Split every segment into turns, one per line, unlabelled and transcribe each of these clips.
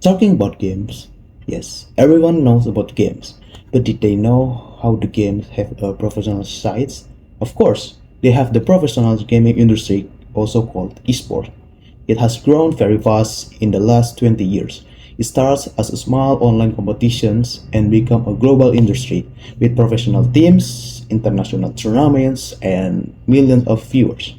Talking about games, yes, everyone knows about games, but did they know how the games have a professional sides? Of course, they have the professional gaming industry, also called esport. It has grown very fast in the last 20 years. It starts as a small online competitions and become a global industry with professional teams, international tournaments, and millions of viewers.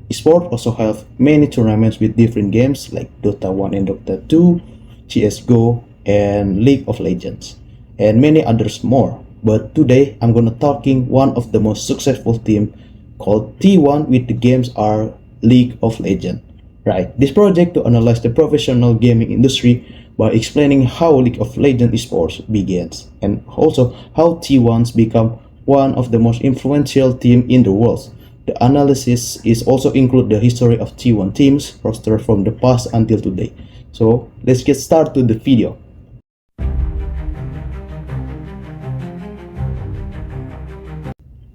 Esport also have many tournaments with different games like Dota 1 and Dota 2, CSGO, and League of Legends, and many others more. But today I'm gonna talking one of the most successful team called T1 with the games are League of Legends. Right, this project to analyze the professional gaming industry by explaining how League of Legends esports begins and also how T1s become one of the most influential team in the world. The analysis is also include the history of T1 teams roster from the past until today. So let's get started with the video.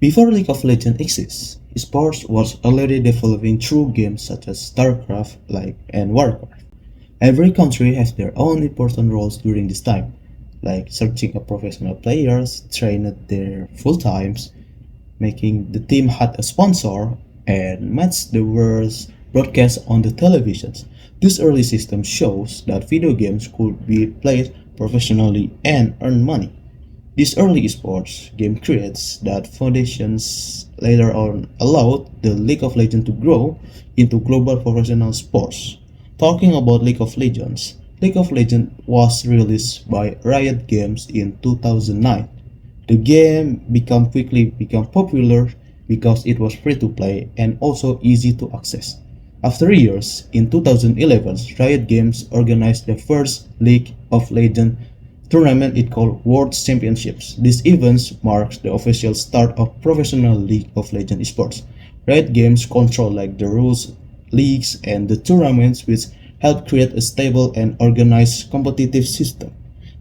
Before League of Legends exists, sports was already developing through games such as StarCraft, and Warcraft. Every country has their own important roles during this time, like searching a professional players, train their full times, making the team had a sponsor, and match the world's broadcast on the televisions. This early system shows that video games could be played professionally and earn money. This early sports game creates that foundations later on allowed the League of Legends to grow into global professional sports. Talking about League of Legends was released by Riot Games in 2009. The game quickly became popular because it was free to play and also easy to access. After years, in 2011, Riot Games organized the first League of Legends tournament it called World Championships. This event marks the official start of professional League of Legends esports. Riot Games control the rules, leagues, and the tournaments which help create a stable and organized competitive system.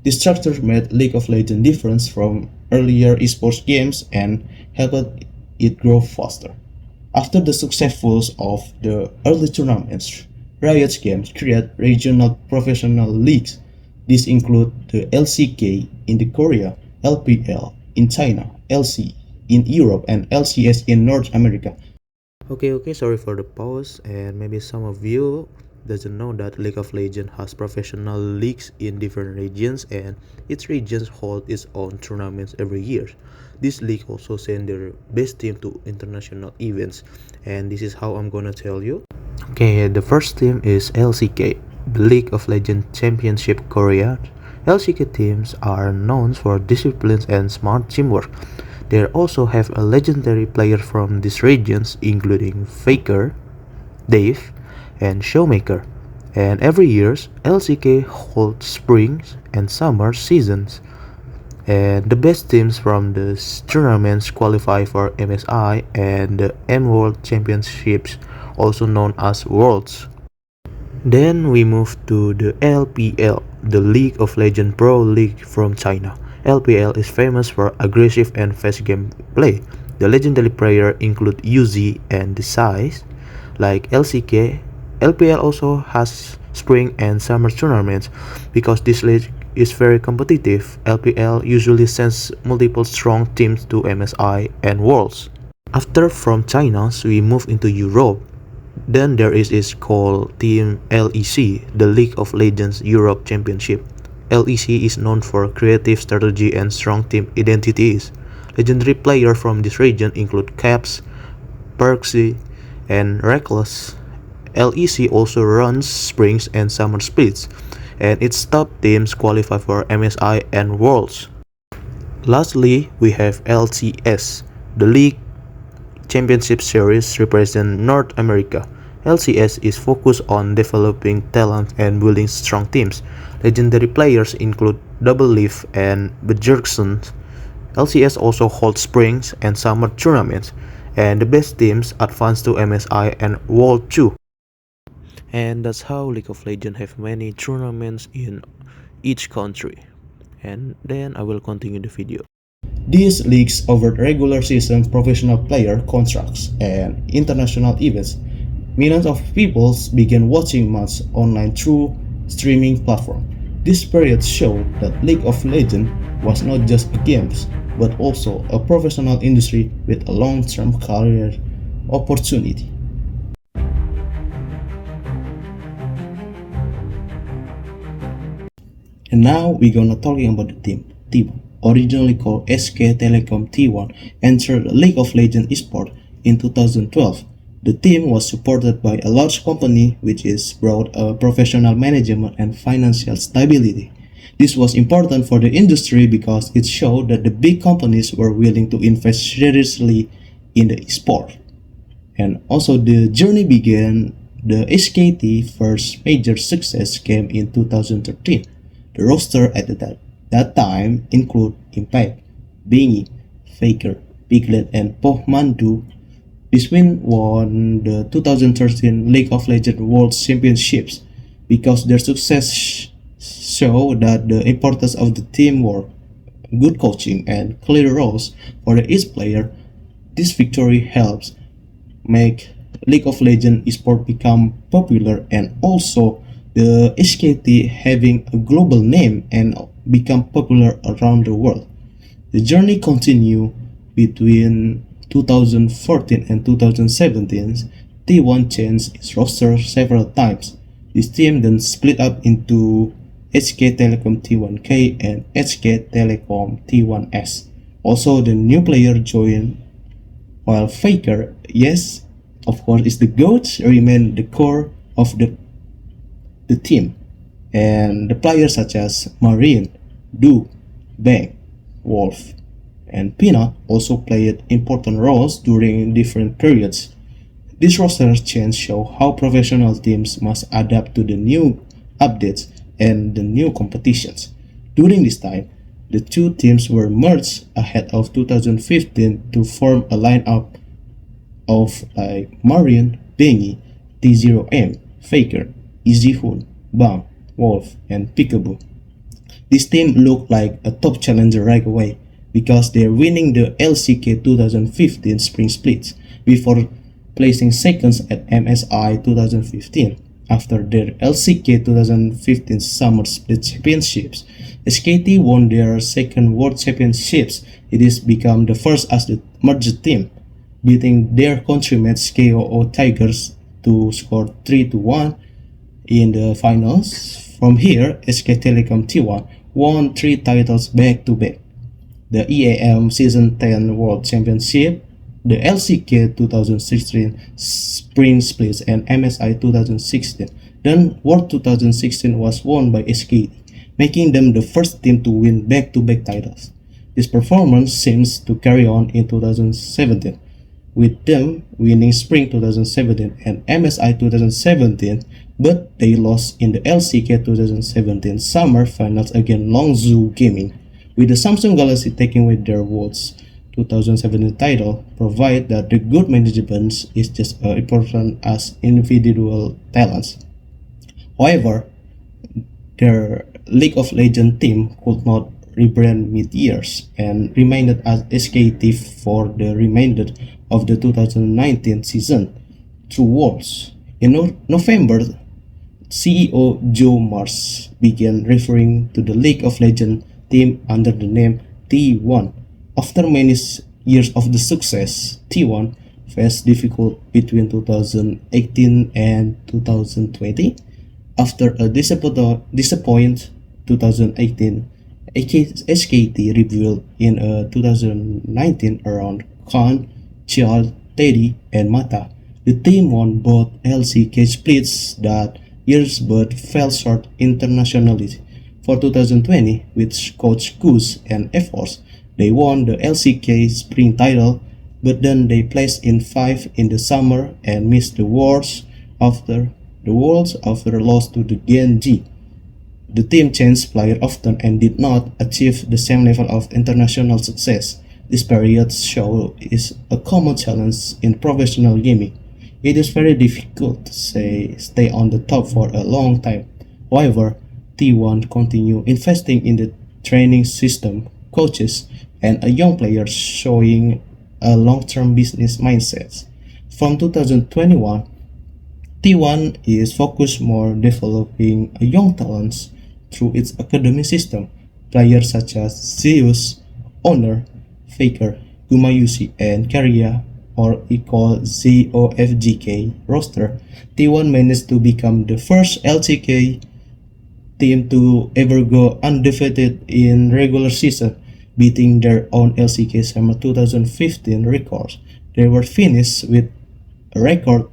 This structure made League of Legends different from earlier esports games and helped it grow faster. After the successful of the early tournaments, Riot Games created regional professional leagues. These include the LCK in the Korea, LPL in China, LC in Europe, and LCS in North America. Okay, sorry for the pause, and maybe some of you doesn't know that League of Legends has professional leagues in different regions, and each region holds its own tournaments every year. This league also send their best team to international events, and this is how I'm gonna tell you. Okay, the first team is LCK, the League of Legends Championship Korea. LCK teams are known for discipline and smart teamwork. They also have a legendary player from these regions, including Faker, Dave, and Showmaker. And every year, LCK holds spring and summer seasons. And the best teams from the tournaments qualify for MSI and the M World Championships, also known as Worlds. Then we move to the LPL, the League of Legends Pro League from China. LPL is famous for aggressive and fast gameplay. The legendary players include UZ and the size. Like LCK, LPL also has spring and summer tournaments. Because this league is very competitive, LPL usually sends multiple strong teams to MSI and Worlds. After from China, we move into Europe. Then there is called Team LEC, the League of Legends Europe Championship. LEC is known for creative strategy and strong team identities. Legendary players from this region include Caps, Perksy, and Reckless. LEC also runs springs and summer splits, and its top teams qualify for MSI and Worlds. Lastly, we have LCS, the League Championship Series represent North America. LCS is focused on developing talent and building strong teams. Legendary players include Double Leaf and Bjergsen. LCS also holds springs and summer tournaments, and the best teams advance to MSI and World 2. And that's how League of Legends have many tournaments in each country. And then I will continue the video. These leagues offer regular season professional player contracts and international events. Millions of people begin watching matches online through streaming platform. This period showed that League of Legends was not just a game, but also a professional industry with a long-term career opportunity. And now we're gonna talking about the team. T1, originally called SK Telecom T1, entered League of Legends esport in 2012. The team was supported by a large company which is brought a professional management and financial stability. This was important for the industry because it showed that the big companies were willing to invest seriously in the sport. And also the journey began. The HKT first major success came in 2013. The roster at that time included Impact, Bingy, Faker, Piglet, and Pohmandu. This win won the 2013 League of Legends World Championships because their success showed that the importance of the teamwork, good coaching, and clear roles for each player. This victory helps make League of Legends esport become popular, and also the HKT having a global name and become popular around the world. The journey continued between 2014 and 2017. T1 changed its roster several times. This team then split up into HK Telecom T1K and HK Telecom T1S. Also, the new player joined, while Faker, yes, of course, is the GOAT, remain the core of the team. And the players such as Marine, Du, Bang, Wolf, and Peanut also played important roles during different periods. This roster change show how professional teams must adapt to the new updates and the new competitions. During this time, the two teams were merged ahead of 2015 to form a lineup of like Marion, Bengi, T0M, Faker, Izihun, Bang, Wolf, and Peekaboo. This team looked like a top challenger right away because they're winning the LCK 2015 Spring Splits before placing seconds at MSI 2015. After their LCK 2015 Summer Split Championships, SKT won their second World Championships. It is become the first as the merged team, beating their countrymates KOO Tigers to score 3-1 in the finals. From here, SK Telecom T1 won 3 titles back to back: the EAM Season 10 World Championship, the LCK 2016 Spring Splits, and MSI 2016. Then World 2016 was won by SKT, making them the first team to win back-to-back titles. This performance seems to carry on in 2017, with them winning Spring 2017 and MSI 2017, but they lost in the LCK 2017 Summer Finals against Longzhou Gaming, with the Samsung Galaxy taking with their World's 2017 title, provide that the good management is just as important as individual talents. However, their League of Legends team could not rebrand mid-years and remained as SKT for the remainder of the 2019 season through Worlds. In November, CEO Joe Mars began referring to the League of Legends team under the name T1. After many years of the success, T1 faced difficult between 2018 and 2020. After a disappointing 2018, SKT rebuilt in 2019 around Khan, Child, Teddy, and Mata. The team won both LCK splits that years but fell short internationally. For 2020, with Coach Goose and efforts, they won the LCK Spring title, but then they placed in 5 in the summer and missed the Worlds after a loss to the Genji. The team changed players often and did not achieve the same level of international success. This period show is a common challenge in professional gaming. It is very difficult to stay on the top for a long time. However, T1 continue investing in the training system, coaches, and a young player, showing a long-term business mindset. From 2021, T1 is focused more developing young talents through its academy system. Players such as Zeus, Honor, Faker, Gumayusi, and Karya, or equal ZOFGK roster, T1 managed to become the first LCK team to ever go undefeated in regular season, beating their own LCK Summer 2015 records. They were finished with a record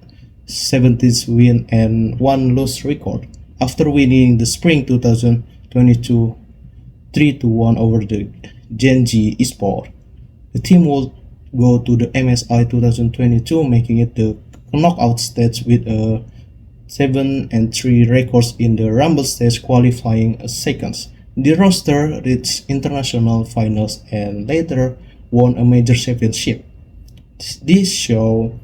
17 win and 1 loss record after winning the Spring 2022 3-1 over the Genji Esport. The team would go to the MSI 2022, making it the knockout stage with a 7-3 records in the Rumble stage, qualifying as seconds. The roster reached international finals and later won a major championship. This show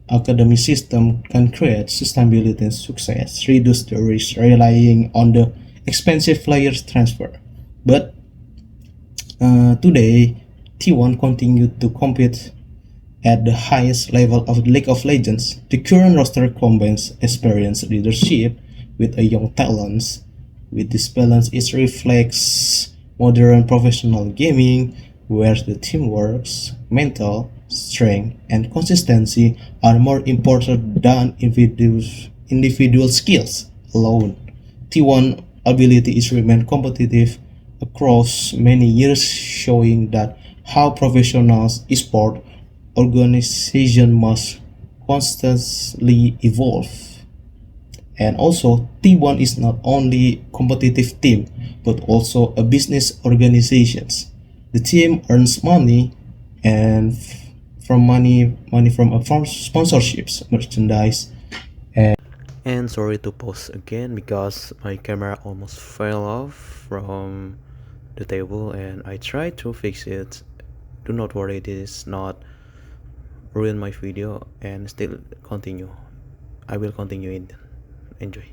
academy system can create sustainability and success, reduce the risk relying on the expensive players transfer. But today, T1 continued to compete at the highest level of the League of Legends. The current roster combines experienced leadership with a young talents. With this balance, it reflects modern professional gaming, where the teamwork, mental strength, and consistency are more important than individual skills alone. T1 ability is remain competitive across many years, showing that how professional esport organization must constantly evolve. And also, T1 is not only competitive team but also a business organization. The team earns money and from money from sponsorships, merchandise. And sorry to pause again because my camera almost fell off from the table and I tried to fix it. Do not worry, this is not ruin my video and still continue. I will continue it. Enjoy.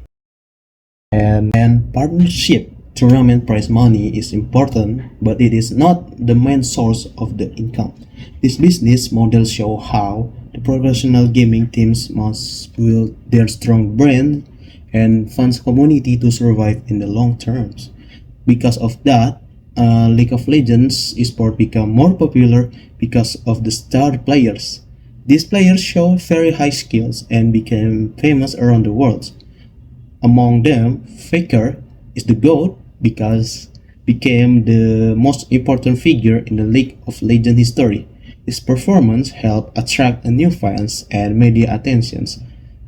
And partnership tournament prize money is important, but it is not the main source of the income. This business model show how the professional gaming teams must build their strong brand and funds community to survive in the long terms. Because of that, League of Legends esport become more popular because of the star players. These players show very high skills and became famous around the world. Among them, Faker is the GOAT because became the most important figure in the League of Legends history. His performance helped attract new fans and media attentions.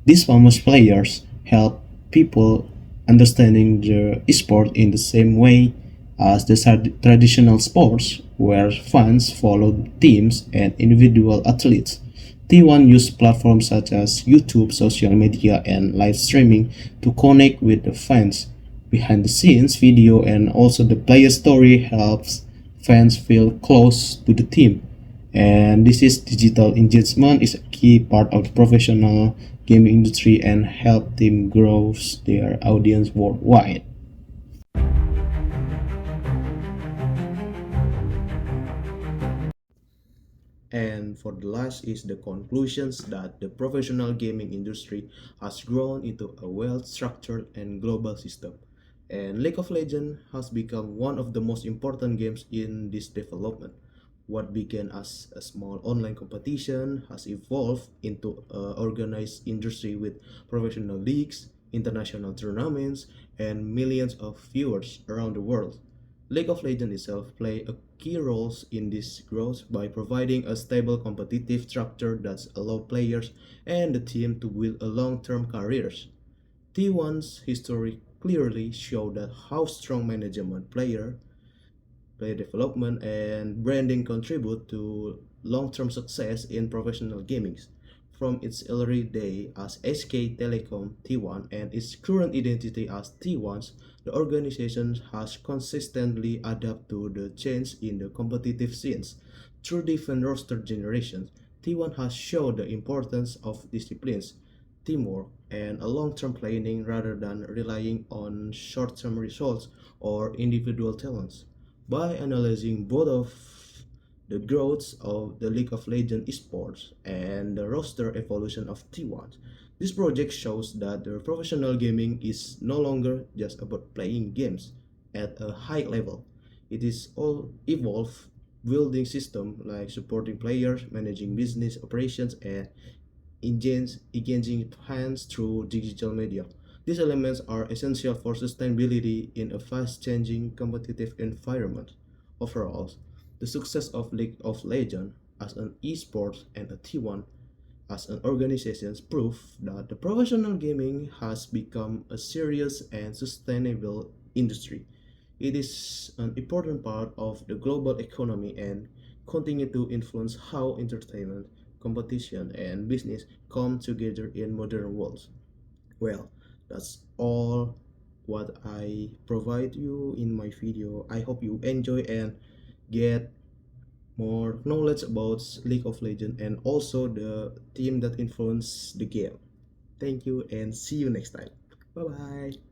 These famous players help people understanding the esport in the same way as the traditional sports where fans follow teams and individual athletes. T1 used platforms such as YouTube, social media, and live streaming to connect with the fans. Behind the scenes video and also the player story helps fans feel close to the team. And this is digital engagement is a key part of the professional gaming industry and help team grow their audience worldwide. And for the last is the conclusions that the professional gaming industry has grown into a well-structured and global system. And League of Legends has become one of the most important games in this development. What began as a small online competition has evolved into an organized industry with professional leagues, international tournaments, and millions of viewers around the world. League of Legends itself play a key role in this growth by providing a stable competitive structure that allows players and the team to build a long-term careers. T1's history clearly show that how strong management player development and branding contribute to long-term success in professional gaming. From its early day as SK Telecom T1 and its current identity as T1s, the organization has consistently adapted to the change in the competitive scenes. Through different roster generations, T1 has shown the importance of disciplines, teamwork, and a long-term planning rather than relying on short-term results or individual talents. By analyzing both of the growth of the League of Legends esports and the roster evolution of T1, This project shows that the professional gaming is no longer just about playing games at a high level. It is all evolved building system like supporting players, managing business operations, and engaging fans through digital media. These elements are essential for sustainability in a fast-changing competitive environment. Overall, the success of League of Legends as an esport and a T1 as an organization prove that the professional gaming has become a serious and sustainable industry. It is an important part of the global economy and continue to influence how entertainment, competition, and business come together in modern worlds. Well, that's all what I provide you in my video. I hope you enjoy and get more knowledge about League of Legends and also the team that influence the game. Thank you and see you next time. Bye bye.